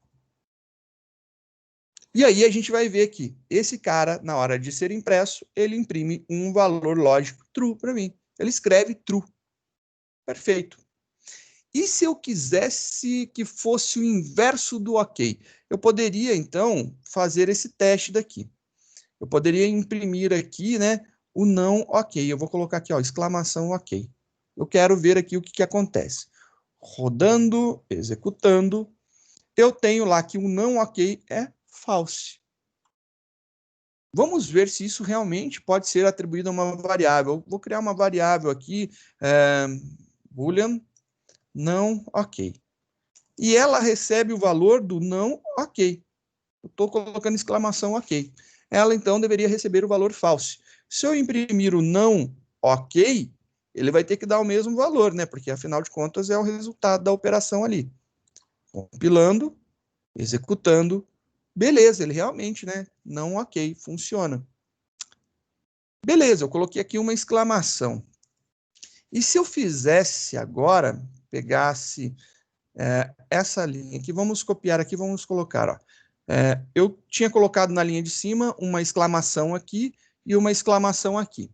E aí a gente vai ver que esse cara, na hora de ser impresso, ele imprime um valor lógico true para mim. Ele escreve true. Perfeito. E se eu quisesse que fosse o inverso do ok? Eu poderia, então, fazer esse teste daqui. Eu poderia imprimir aqui, né, o não ok. Eu vou colocar aqui, ó, exclamação ok. Eu quero ver aqui o que acontece. Rodando, executando, eu tenho lá que o não ok é false. Vamos ver se isso realmente pode ser atribuído a uma variável. Eu vou criar uma variável aqui, boolean, não ok. E ela recebe o valor do não ok. Eu estou colocando exclamação ok. Ela, então, deveria receber o valor false. Se eu imprimir o não ok, ele vai ter que dar o mesmo valor, né? Porque, afinal de contas, é o resultado da operação ali. Compilando, executando, beleza, ele realmente, né? Não ok, funciona. Beleza, eu coloquei aqui uma exclamação. E se eu fizesse agora, pegasse essa linha aqui, vamos copiar aqui, vamos colocar, ó. Eu tinha colocado na linha de cima uma exclamação aqui e uma exclamação aqui.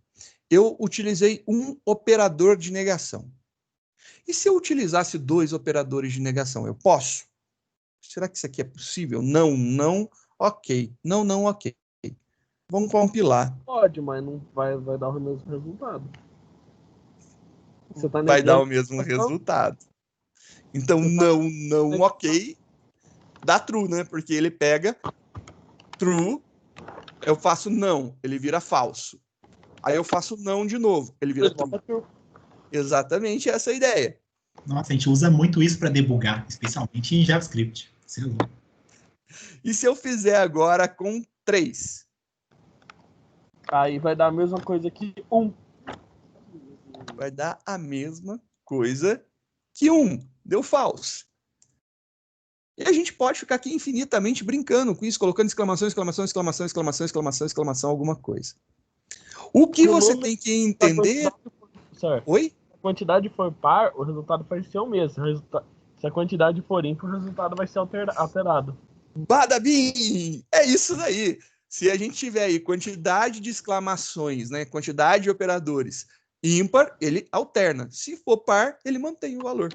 Eu utilizei um operador de negação. E se eu utilizasse dois operadores de negação, eu posso? Será que isso aqui é possível? Não, não, ok. Não, não, ok. Vamos compilar. Pode, mas não vai dar o mesmo resultado. Você tá Vai dar negando o mesmo a resultado. Então, Você não, não, ok, dá true, né? Porque ele pega true, eu faço não, ele vira falso. Aí eu faço não de novo, ele vira true. Exatamente essa é a ideia. Nossa, a gente usa muito isso para debugar, especialmente em JavaScript. E se eu fizer agora com 3? Aí vai dar a mesma coisa que 1. Vai dar a mesma coisa que 1. Deu falso. E a gente pode ficar aqui infinitamente brincando com isso, colocando exclamação, exclamação, exclamação, exclamação, exclamação, exclamação, alguma coisa. O que você tem que entender... Certo. Oi? Se a quantidade for par, o resultado vai ser o mesmo. Se a quantidade for ímpar, o resultado vai ser alterado. Badabim! É isso daí. Se a gente tiver aí quantidade de exclamações, né, quantidade de operadores ímpar, ele alterna. Se for par, ele mantém o valor.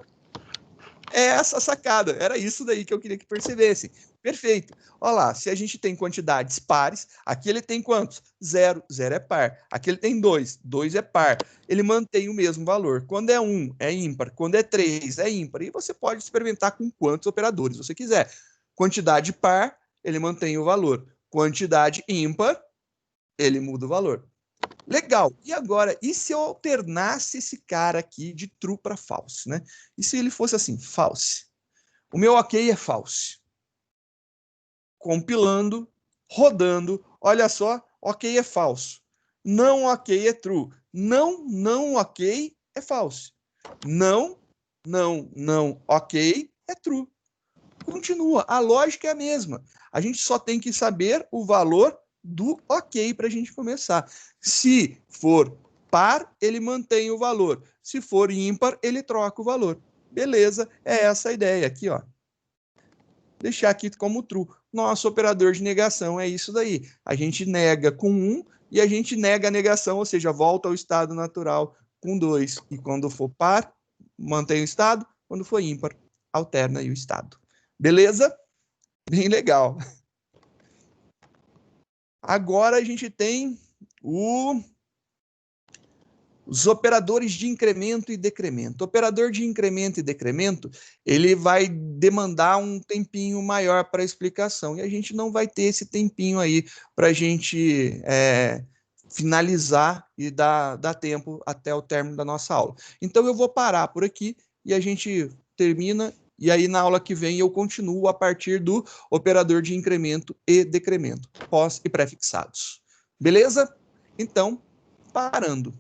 É essa sacada. Era isso daí que eu queria que percebessem. Perfeito. Olha lá, se a gente tem quantidades pares, aqui ele tem quantos? 0, 0 é par. Aqui ele tem 2, 2 é par. Ele mantém o mesmo valor. Quando é 1, é ímpar. Quando é 3, é ímpar. E você pode experimentar com quantos operadores você quiser. Quantidade par, ele mantém o valor. Quantidade ímpar, ele muda o valor. Legal. E agora, e se eu alternasse esse cara aqui de true para false, né? E se ele fosse assim, false? O meu ok é false. Compilando, rodando, olha só, ok é falso. Não ok é true. Não ok é false. Não ok é true. Continua, a lógica é a mesma. A gente só tem que saber o valor do ok para a gente começar. Se for par, ele mantém o valor. Se for ímpar, ele troca o valor. Beleza, é essa a ideia aqui, ó. Deixar aqui como true. Nosso operador de negação é isso daí. A gente nega com 1 e a gente nega a negação, ou seja, volta ao estado natural com 2. E quando for par, mantém o estado. Quando for ímpar, alterna aí o estado. Beleza? Bem legal. Agora a gente tem os operadores de incremento e decremento. O operador de incremento e decremento, ele vai demandar um tempinho maior para a explicação, e a gente não vai ter esse tempinho aí para a gente finalizar e dar tempo até o término da nossa aula. Então eu vou parar por aqui e a gente termina, e aí na aula que vem eu continuo a partir do operador de incremento e decremento, pós e prefixados. Beleza? Então, parando.